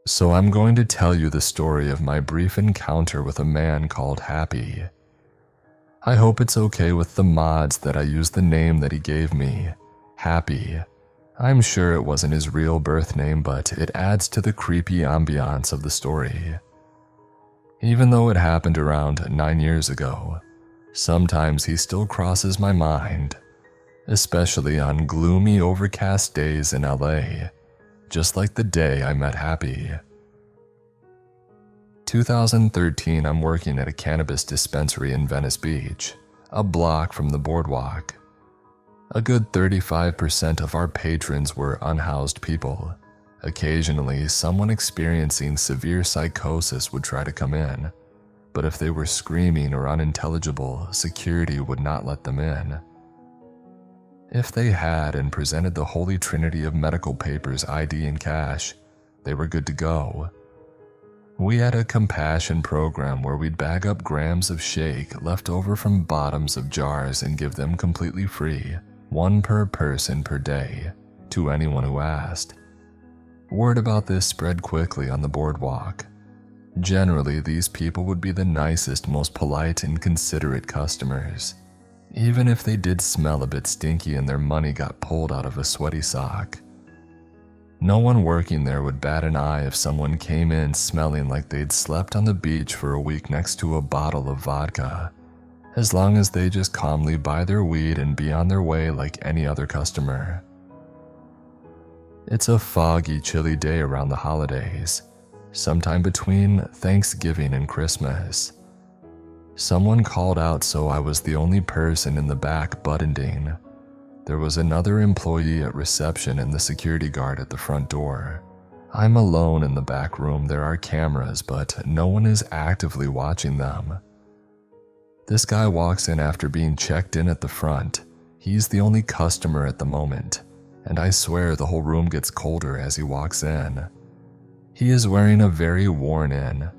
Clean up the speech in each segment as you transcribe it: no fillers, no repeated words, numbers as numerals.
So I'm going to tell you the story of my brief encounter with a man called Happy. I hope it's okay with the mods that I use the name that he gave me, Happy. I'm sure it wasn't his real birth name, but it adds to the creepy ambiance of the story. Even though it happened around 9 years ago, sometimes he still crosses my mind, especially on gloomy, overcast days in LA, just like the day I met Happy. 2013, I'm working at a cannabis dispensary in Venice Beach, a block from the boardwalk. A good 35% of our patrons were unhoused people. Occasionally, someone experiencing severe psychosis would try to come in, but if they were screaming or unintelligible, security would not let them in. If they had and presented the holy trinity of medical papers, ID, and cash, they were good to go. We had a compassion program where we'd bag up grams of shake left over from bottoms of jars and give them completely free, 1 per person per day, to anyone who asked. Word about this spread quickly on the boardwalk. Generally, these people would be the nicest, most polite and considerate customers, even if they did smell a bit stinky and their money got pulled out of a sweaty sock. No one working there would bat an eye if someone came in smelling like they'd slept on the beach for a week next to a bottle of vodka, as long as they just calmly buy their weed and be on their way like any other customer. It's a foggy, chilly day around the holidays, sometime between Thanksgiving and Christmas. Someone called out, so I was the only person in the back buttending. There was another employee at reception and the security guard at the front door. I'm alone in the back room. There are cameras, but no one is actively watching them. This guy walks in after being checked in at the front. He's the only customer at the moment, and I swear the whole room gets colder as he walks in. He is wearing a very worn-in,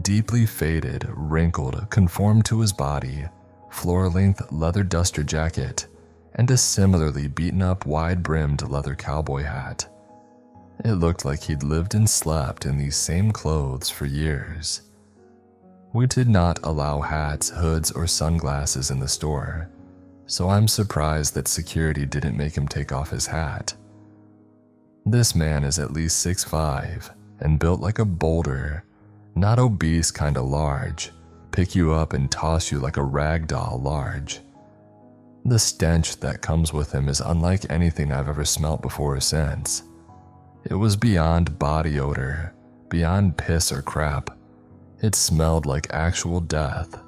deeply faded, wrinkled, conformed to his body, floor-length leather duster jacket, and a similarly beaten-up, wide-brimmed leather cowboy hat. It looked like he'd lived and slept in these same clothes for years. We did not allow hats, hoods, or sunglasses in the store, so I'm surprised that security didn't make him take off his hat. This man is at least 6'5" and built like a boulder, not obese, kinda large, pick you up and toss you like a rag doll large. The stench that comes with him is unlike anything I've ever smelt before or since. It was beyond body odor, beyond piss or crap. It smelled like actual death,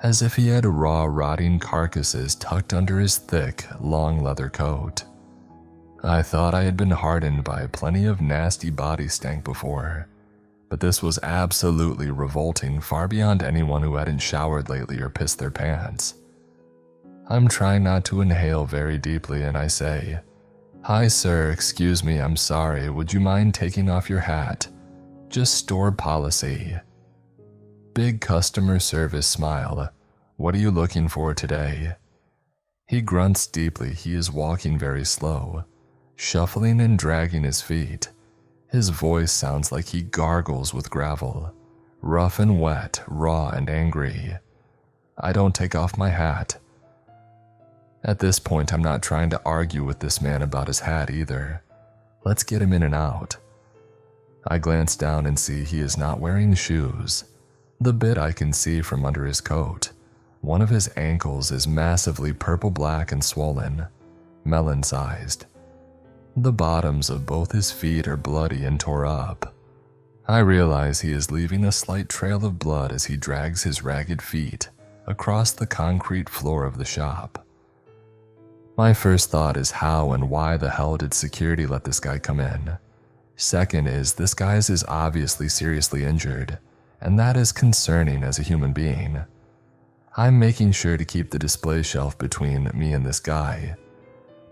as if he had raw, rotting carcasses tucked under his thick, long leather coat. I thought I had been hardened by plenty of nasty body stank before, but this was absolutely revolting, far beyond anyone who hadn't showered lately or pissed their pants. I'm trying not to inhale very deeply and I say, "Hi sir, excuse me, I'm sorry, would you mind taking off your hat? Just store policy." Big customer service smile. "What are you looking for today?" He grunts deeply. He is walking very slow, shuffling and dragging his feet. His voice sounds like he gargles with gravel, rough and wet, raw and angry. I don't take off my hat. At this point, I'm not trying to argue with this man about his hat either. Let's get him in and out. I glance down and see he is not wearing shoes. The bit I can see from under his coat. One of his ankles is massively purple-black and swollen, melon-sized. The bottoms of both his feet are bloody and tore up. I realize he is leaving a slight trail of blood as he drags his ragged feet across the concrete floor of the shop. My first thought is how and why the hell did security let this guy come in? Second is this guy is obviously seriously injured, and that is concerning as a human being. I'm making sure to keep the display shelf between me and this guy,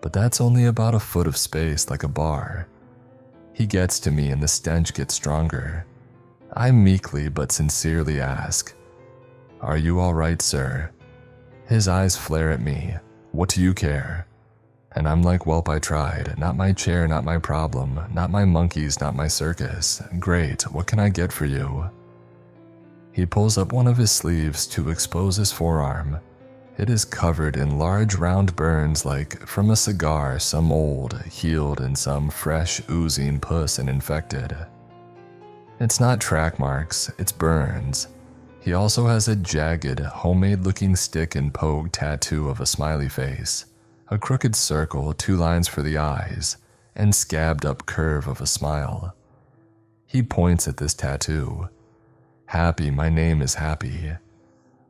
but that's only about a foot of space, like a bar. He gets to me and the stench gets stronger. I meekly but sincerely ask, "Are you all right, sir?" His eyes flare at me. "What do you care?" And I'm like, welp, I tried. Not my chair, not my problem. Not my monkeys, not my circus. Great, what can I get for you? He pulls up one of his sleeves to expose his forearm. It is covered in large round burns like from a cigar, some old, healed, and some fresh, oozing pus and infected. It's not track marks, it's burns. He also has a jagged, homemade-looking stick and poke tattoo of a smiley face, a crooked circle, 2 lines for the eyes, and scabbed-up curve of a smile. He points at this tattoo. Happy, my name is Happy.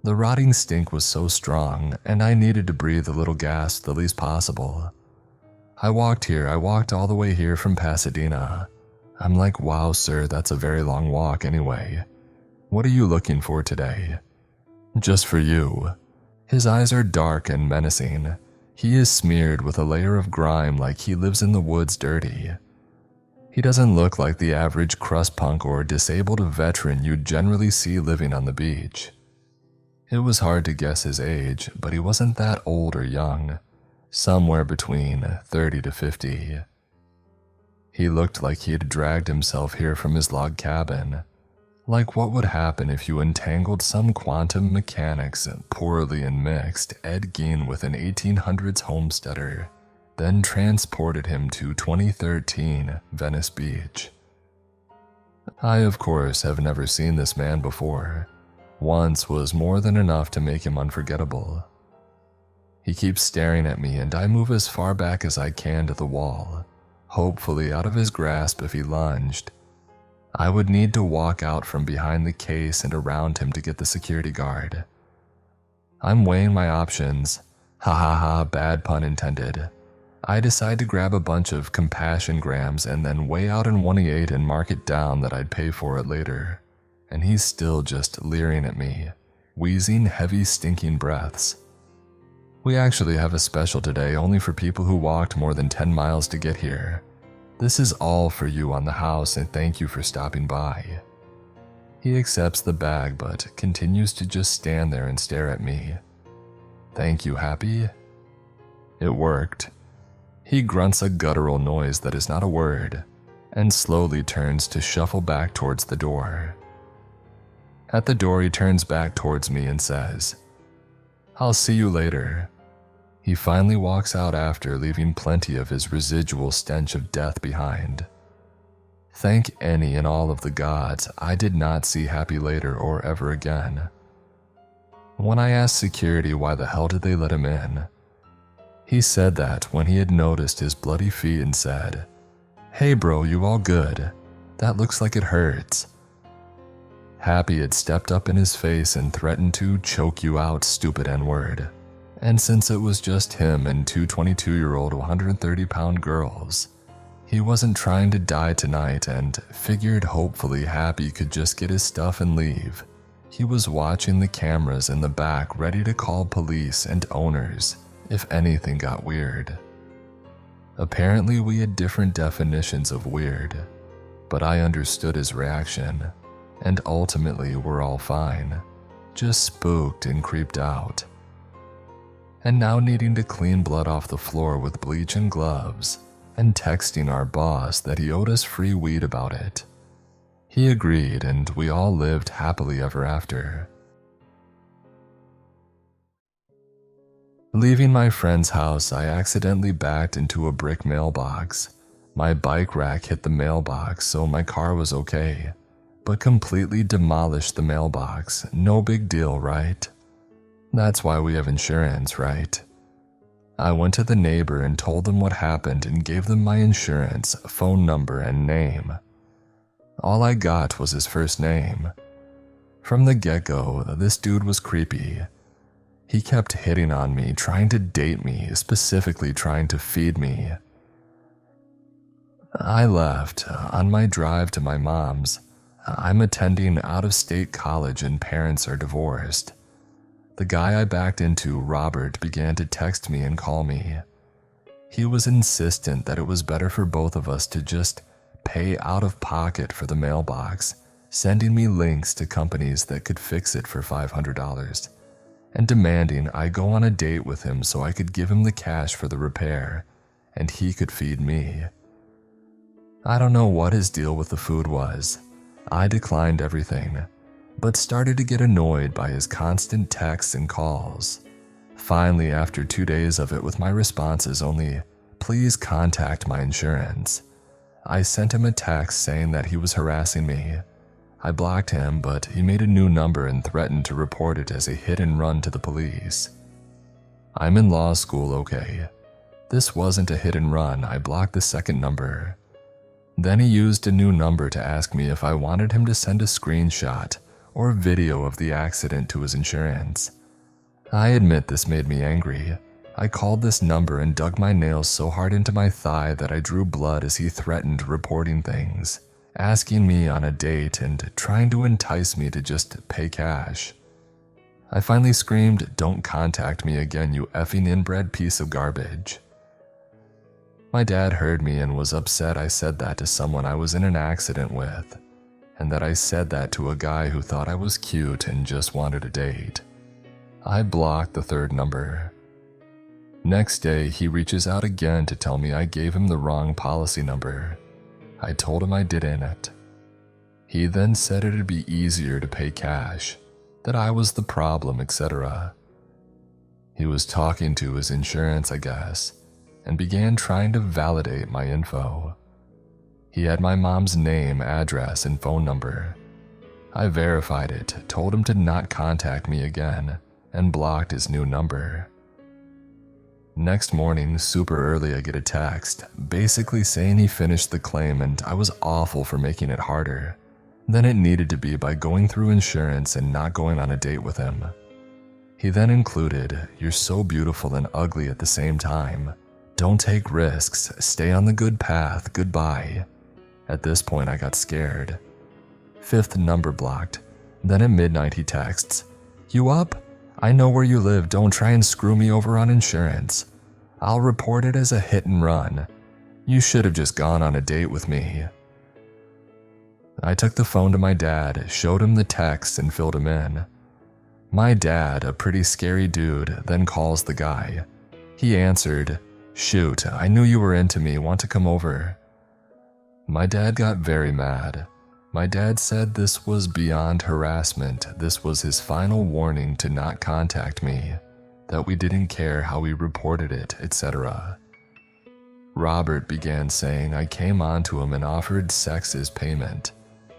The rotting stink was so strong, and I needed to breathe a little gas the least possible. I walked all the way here from Pasadena. I'm like, wow, sir, that's a very long walk anyway. What are you looking for today? Just for you. His eyes are dark and menacing. He is smeared with a layer of grime like he lives in the woods dirty. He doesn't look like the average crust punk or disabled veteran you'd generally see living on the beach. It was hard to guess his age, but he wasn't that old or young, somewhere between 30 to 50. He looked like he had dragged himself here from his log cabin, like what would happen if you entangled some quantum mechanics poorly and mixed Ed Gein with an 1800s homesteader, then transported him to 2013 Venice Beach. I, of course, have never seen this man before. Once was more than enough to make him unforgettable. He keeps staring at me, and I move as far back as I can to the wall, hopefully out of his grasp if he lunged. I would need to walk out from behind the case and around him to get the security guard. I'm weighing my options. Ha ha ha, bad pun intended. I decide to grab a bunch of compassion grams and then weigh out in 1/8 and mark it down that I'd pay for it later. And he's still just leering at me, wheezing heavy stinking breaths. We actually have a special today only for people who walked more than 10 miles to get here. This is all for you on the house and thank you for stopping by. He accepts the bag but continues to just stand there and stare at me. Thank you, Happy? It worked. He grunts a guttural noise that is not a word and slowly turns to shuffle back towards the door. At the door, he turns back towards me and says, I'll see you later. He finally walks out after leaving plenty of his residual stench of death behind. Thank any and all of the gods I did not see Happy later or ever again. When I asked security why the hell did they let him in, he said that when he had noticed his bloody feet and said, Hey bro, you all good? That looks like it hurts. Happy had stepped up in his face and threatened to choke you out, stupid N-word. And since it was just him and 2 22-year-old 130-pound girls, he wasn't trying to die tonight and figured hopefully Happy could just get his stuff and leave. He was watching the cameras in the back ready to call police and owners if anything got weird. Apparently we had different definitions of weird, but I understood his reaction, and ultimately we're all fine, just spooked and creeped out. And now needing to clean blood off the floor with bleach and gloves, and texting our boss that he owed us free weed about it. He agreed, and we all lived happily ever after. Leaving my friend's house, I accidentally backed into a brick mailbox. My bike rack hit the mailbox, so my car was okay, but completely demolished the mailbox. No big deal, right? That's why we have insurance, right? I went to the neighbor and told them what happened and gave them my insurance, phone number, and name. All I got was his first name. From the get-go, this dude was creepy. He kept hitting on me, trying to date me, specifically trying to feed me. I left. On my drive to my mom's, I'm attending out-of-state college and parents are divorced. The guy I backed into, Robert, began to text me and call me. He was insistent that it was better for both of us to just pay out of pocket for the mailbox, sending me links to companies that could fix it for $500, and demanding I go on a date with him so I could give him the cash for the repair and he could feed me. I don't know what his deal with the food was. I declined everything, but started to get annoyed by his constant texts and calls. Finally, after 2 days of it with my responses only, "Please contact my insurance," I sent him a text saying that he was harassing me. I blocked him, but he made a new number and threatened to report it as a hit and run to the police. I'm in law school, okay? This wasn't a hit and run. I blocked the second number. Then he used a new number to ask me if I wanted him to send a screenshot or video of the accident to his insurance. I admit this made me angry. I called this number and dug my nails so hard into my thigh that I drew blood as he threatened reporting things, asking me on a date and trying to entice me to just pay cash. I finally screamed, "Don't contact me again, you effing inbred piece of garbage." My dad heard me and was upset I said that to someone I was in an accident with, and that I said that to a guy who thought I was cute and just wanted a date. I blocked the third number. Next day, he reaches out again to tell me I gave him the wrong policy number. I told him I didn't. He then said it'd be easier to pay cash, that I was the problem, etc. He was talking to his insurance, I guess, and began trying to validate my info. He had my mom's name, address, and phone number. I verified it, told him to not contact me again, and blocked his new number. Next morning, super early, I get a text, basically saying he finished the claim and I was awful for making it harder than it needed to be by going through insurance and not going on a date with him. He then included, "You're so beautiful and ugly at the same time. Don't take risks, stay on the good path, goodbye." At this point, I got scared. Fifth number blocked. Then at midnight he texts, "You up? I know where you live, don't try and screw me over on insurance. I'll report it as a hit and run. You should have just gone on a date with me." I took the phone to my dad, showed him the text, and filled him in. My dad, a pretty scary dude, then calls the guy. He answered, "Shoot, I knew you were into me, want to come over?" My dad got very mad. My dad said this was beyond harassment, this was his final warning to not contact me, that we didn't care how we reported it, etc. Robert began saying I came on to him and offered sex as payment,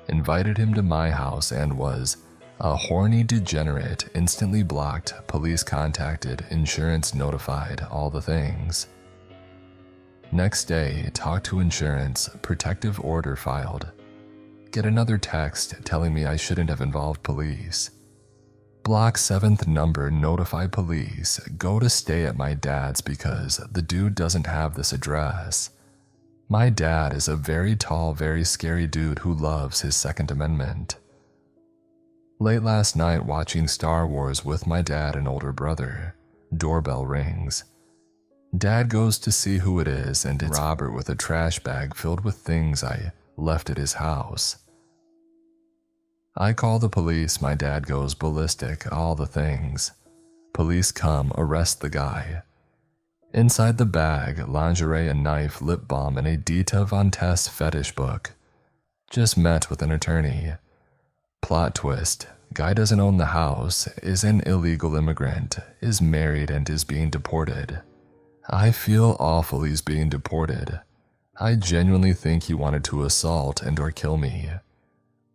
invited him to my house and was a horny degenerate, instantly blocked, police contacted, insurance notified, all the things. Next day, talk to insurance, protective order filed. Get another text telling me I shouldn't have involved police. Block seventh number, notify police, go to stay at my dad's because the dude doesn't have this address. My dad is a very tall, very scary dude who loves his Second Amendment. Late last night watching Star Wars with my dad and older brother. Doorbell rings. Dad goes to see who it is and it's Robert with a trash bag filled with things I left at his house. I call the police, my dad goes ballistic, all the things. Police come, arrest the guy. Inside the bag, lingerie, a knife, lip balm, and a Dita Von Tess fetish book. Just met with an attorney. Plot twist, guy doesn't own the house, is an illegal immigrant, is married and is being deported. I feel awful he's being deported. I genuinely think he wanted to assault and or kill me.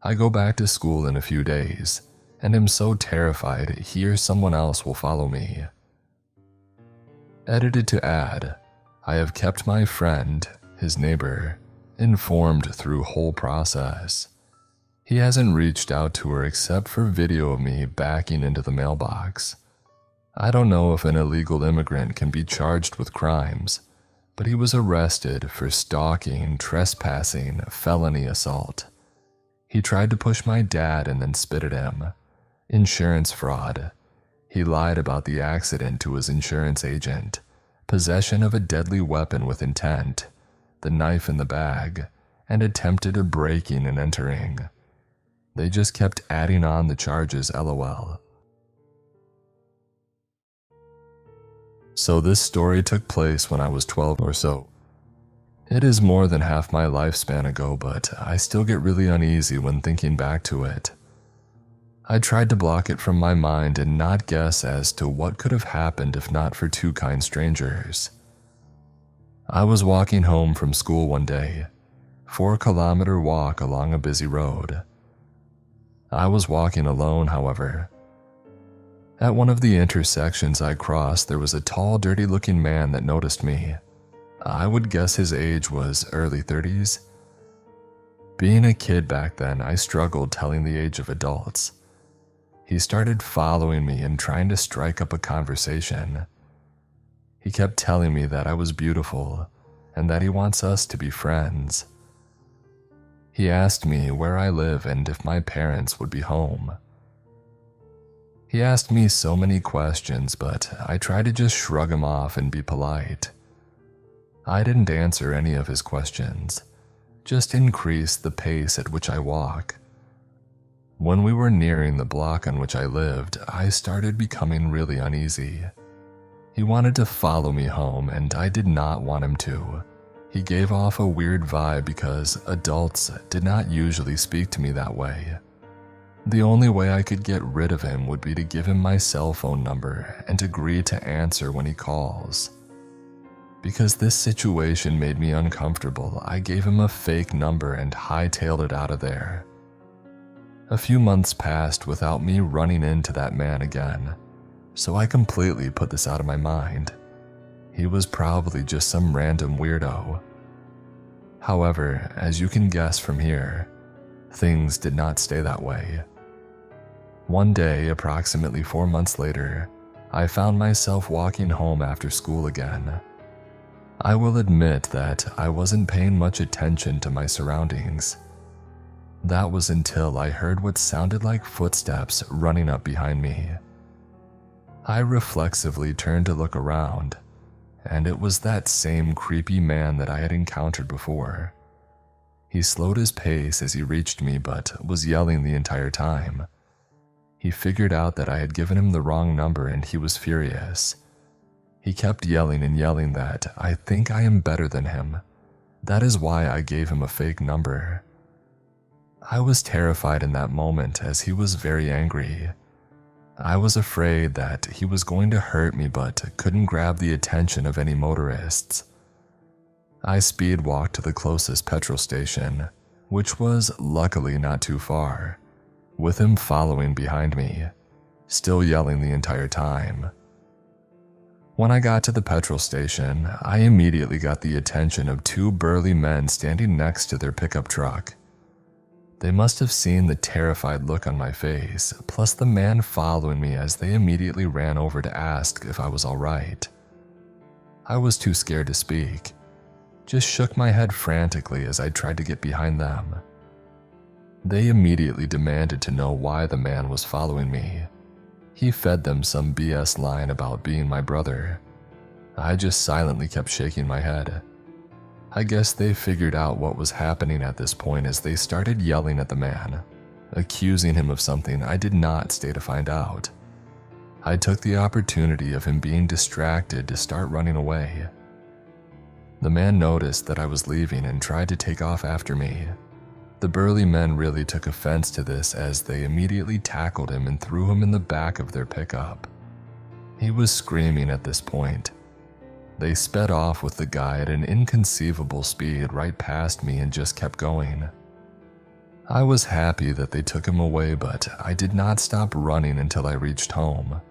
I go back to school in a few days, and am so terrified he or someone else will follow me. Edited to add, I have kept my friend, his neighbor, informed through whole process. He hasn't reached out to her except for video of me backing into the mailbox. I don't know if an illegal immigrant can be charged with crimes, but he was arrested for stalking, trespassing, felony assault. He tried to push my dad and then spit at him. Insurance fraud. He lied about the accident to his insurance agent. Possession of a deadly weapon with intent. The knife in the bag. And attempted a breaking and entering. They just kept adding on the charges, LOL. So this story took place when I was 12 or so. It is more than half my lifespan ago, but I still get really uneasy when thinking back to it. I tried to block it from my mind and not guess as to what could have happened if not for two kind strangers. I was walking home from school one day, 4-kilometer walk along a busy road. I was walking alone, however. At one of the intersections I crossed, there was a tall, dirty-looking man that noticed me. I would guess his age was early 30s. Being a kid back then, I struggled telling the age of adults. He started following me and trying to strike up a conversation. He kept telling me that I was beautiful and that he wants us to be friends. He asked me where I live and if my parents would be home. He asked me so many questions, but I tried to just shrug him off and be polite. I didn't answer any of his questions, just increased the pace at which I walk. When we were nearing the block on which I lived, I started becoming really uneasy. He wanted to follow me home, and I did not want him to. He gave off a weird vibe because adults did not usually speak to me that way. The only way I could get rid of him would be to give him my cell phone number and agree to answer when he calls. Because this situation made me uncomfortable, I gave him a fake number and hightailed it out of there. A few months passed without me running into that man again, so I completely put this out of my mind. He was probably just some random weirdo. However, as you can guess from here, things did not stay that way. One day, approximately 4 months later, I found myself walking home after school again. I will admit that I wasn't paying much attention to my surroundings. That was until I heard what sounded like footsteps running up behind me. I reflexively turned to look around, and it was that same creepy man that I had encountered before. He slowed his pace as he reached me, but was yelling the entire time. He figured out that I had given him the wrong number and he was furious. He kept yelling and yelling that I think I am better than him. That is why I gave him a fake number. I was terrified in that moment as he was very angry. I was afraid that he was going to hurt me but couldn't grab the attention of any motorists. I speed walked to the closest petrol station, which was luckily not too far, with him following behind me, still yelling the entire time. When I got to the petrol station, I immediately got the attention of two burly men standing next to their pickup truck. They must have seen the terrified look on my face, plus the man following me as they immediately ran over to ask if I was all right. I was too scared to speak, just shook my head frantically as I tried to get behind them. They immediately demanded to know why the man was following me. He fed them some BS line about being my brother. I just silently kept shaking my head. I guess they figured out what was happening at this point as they started yelling at the man, accusing him of something I did not stay to find out. I took the opportunity of him being distracted to start running away. The man noticed that I was leaving and tried to take off after me. The burly men really took offense to this as they immediately tackled him and threw him in the back of their pickup. He was screaming at this point. They sped off with the guy at an inconceivable speed right past me and just kept going. I was happy that they took him away, but I did not stop running until I reached home.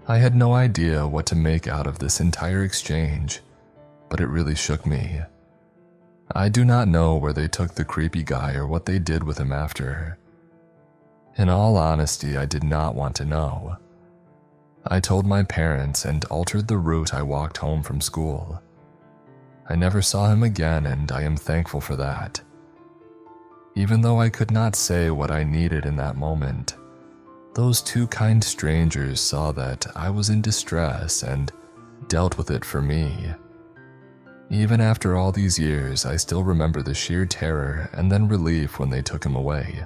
I had no idea what to make out of this entire exchange, but it really shook me. I do not know where they took the creepy guy or what they did with him after. In all honesty, I did not want to know. I told my parents and altered the route I walked home from school. I never saw him again, and I am thankful for that. Even though I could not say what I needed in that moment, those two kind strangers saw that I was in distress and dealt with it for me. Even after all these years, I still remember the sheer terror and then relief when they took him away.